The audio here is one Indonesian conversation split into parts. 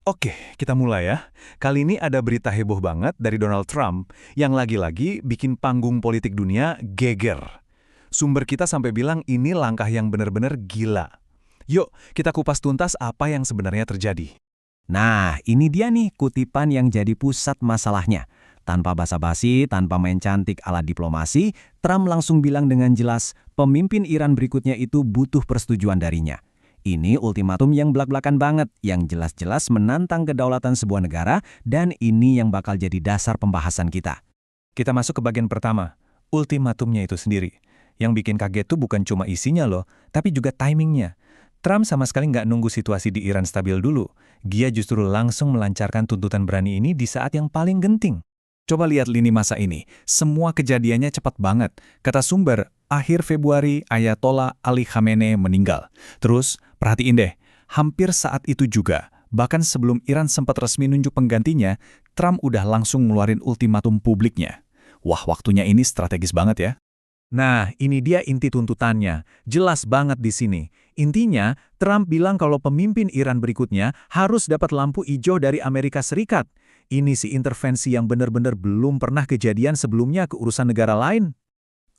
Oke, kita mulai ya. Kali ini ada berita heboh banget dari Donald Trump yang lagi-lagi bikin panggung politik dunia geger. Sumber kita sampai bilang ini langkah yang benar-benar gila. Yuk, kita kupas tuntas apa yang sebenarnya terjadi. Nah, ini dia nih kutipan yang jadi pusat masalahnya. Tanpa basa-basi, tanpa main cantik ala diplomasi, Trump langsung bilang dengan jelas, pemimpin Iran berikutnya itu butuh persetujuan darinya. Ini ultimatum yang belak-belakan banget, yang jelas-jelas menantang kedaulatan sebuah negara, dan ini yang bakal jadi dasar pembahasan kita. Kita masuk ke bagian pertama, ultimatumnya itu sendiri. Yang bikin kaget tuh bukan cuma isinya loh, tapi juga timingnya. Trump sama sekali nggak nunggu situasi di Iran stabil dulu. Dia justru langsung melancarkan tuntutan berani ini di saat yang paling genting. Coba lihat lini masa ini, semua kejadiannya cepat banget. Kata sumber, akhir Februari Ayatollah Ali Khamenei meninggal. Terus, perhatiin deh, hampir saat itu juga, bahkan sebelum Iran sempat resmi nunjuk penggantinya, Trump udah langsung ngeluarin ultimatum publiknya. Wah, waktunya ini strategis banget ya. Nah, ini dia inti tuntutannya. Jelas banget di sini. Intinya, Trump bilang kalau pemimpin Iran berikutnya harus dapat lampu hijau dari Amerika Serikat. Ini sih intervensi yang benar-benar belum pernah kejadian sebelumnya ke urusan negara lain.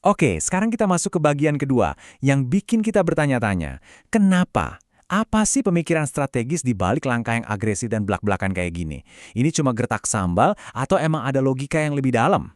Oke, sekarang kita masuk ke bagian kedua, yang bikin kita bertanya-tanya. Kenapa? Apa sih pemikiran strategis di balik langkah yang agresif dan belak-belakan kayak gini? Ini cuma gertak sambal atau emang ada logika yang lebih dalam?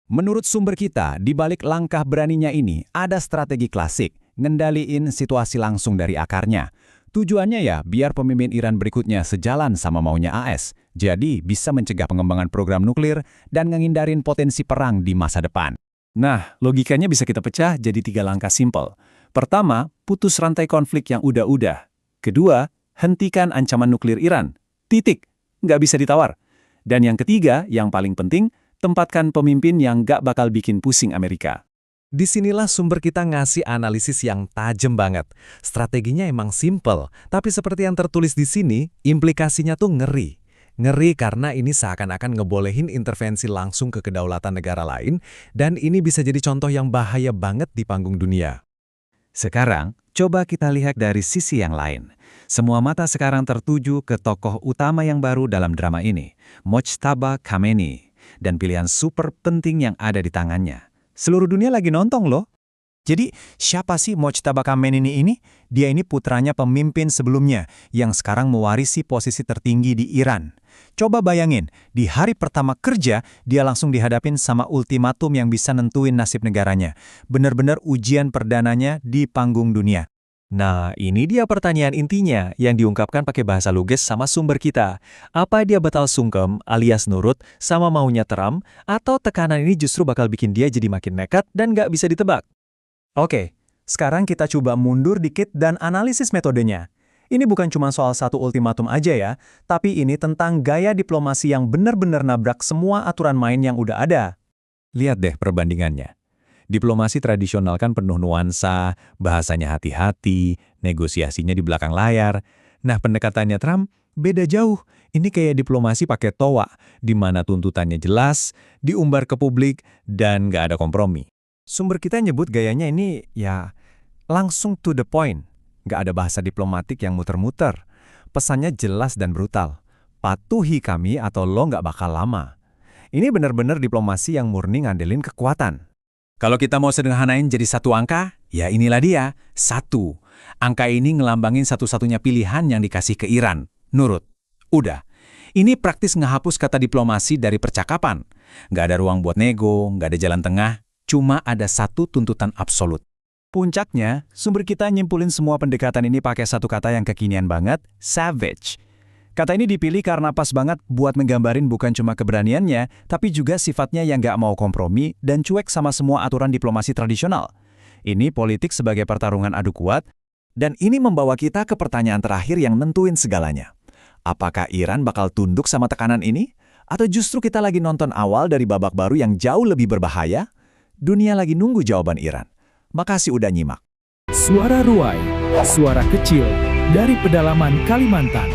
Menurut sumber kita, di balik langkah beraninya ini, ada strategi klasik, ngendaliin situasi langsung dari akarnya. Tujuannya ya, biar pemimpin Iran berikutnya sejalan sama maunya AS, jadi bisa mencegah pengembangan program nuklir dan ngehindarin potensi perang di masa depan. Nah, logikanya bisa kita pecah jadi 3 langkah simpel. Pertama, putus rantai konflik yang udah-udah. Kedua, hentikan ancaman nuklir Iran. Titik. Nggak bisa ditawar. Dan yang ketiga, yang paling penting, tempatkan pemimpin yang nggak bakal bikin pusing Amerika. Disinilah sumber kita ngasih analisis yang tajam banget. Strateginya emang simple, tapi seperti yang tertulis di sini, implikasinya tuh ngeri. Ngeri karena ini seakan-akan ngebolehin intervensi langsung ke kedaulatan negara lain, dan ini bisa jadi contoh yang bahaya banget di panggung dunia. Sekarang, coba kita lihat dari sisi yang lain. Semua mata sekarang tertuju ke tokoh utama yang baru dalam drama ini, Mojtaba Khamenei, dan pilihan super penting yang ada di tangannya. Seluruh dunia lagi nonton loh. Jadi, siapa sih Mojtaba Khamenei ini? Dia ini putranya pemimpin sebelumnya, yang sekarang mewarisi posisi tertinggi di Iran. Coba bayangin, di hari pertama kerja, dia langsung dihadapin sama ultimatum yang bisa nentuin nasib negaranya. Benar-benar ujian perdananya di panggung dunia. Nah, ini dia pertanyaan intinya yang diungkapkan pakai bahasa lugas sama sumber kita. Apa dia batal sungkem alias nurut sama maunya Trump, atau tekanan ini justru bakal bikin dia jadi makin nekat dan nggak bisa ditebak? Oke, sekarang kita coba mundur dikit dan analisis metodenya. Ini bukan cuma soal satu ultimatum aja ya, tapi ini tentang gaya diplomasi yang benar-benar nabrak semua aturan main yang udah ada. Lihat deh perbandingannya. Diplomasi tradisional kan penuh nuansa, bahasanya hati-hati, negosiasinya di belakang layar. Nah, pendekatannya Trump beda jauh. Ini kayak diplomasi pakai toa, di mana tuntutannya jelas, diumbar ke publik, dan nggak ada kompromi. Sumber kita nyebut gayanya ini ya langsung to the point. Nggak ada bahasa diplomatik yang muter-muter. Pesannya jelas dan brutal. Patuhi kami atau lo nggak bakal lama. Ini benar-benar diplomasi yang murni ngandelin kekuatan. Kalau kita mau sederhanain jadi satu angka, ya inilah dia, 1. Angka ini ngelambangin satu-satunya pilihan yang dikasih ke Iran, nurut. Udah. Ini praktis ngehapus kata diplomasi dari percakapan. Nggak ada ruang buat nego, nggak ada jalan tengah, cuma ada satu tuntutan absolut. Puncaknya, sumber kita nyimpulin semua pendekatan ini pakai satu kata yang kekinian banget, savage. Kata ini dipilih karena pas banget buat menggambarin bukan cuma keberaniannya, tapi juga sifatnya yang nggak mau kompromi dan cuek sama semua aturan diplomasi tradisional. Ini politik sebagai pertarungan adu kuat, dan ini membawa kita ke pertanyaan terakhir yang nentuin segalanya. Apakah Iran bakal tunduk sama tekanan ini? Atau justru kita lagi nonton awal dari babak baru yang jauh lebih berbahaya? Dunia lagi nunggu jawaban Iran. Makasih udah nyimak. Suara Ruai, suara kecil dari pedalaman Kalimantan.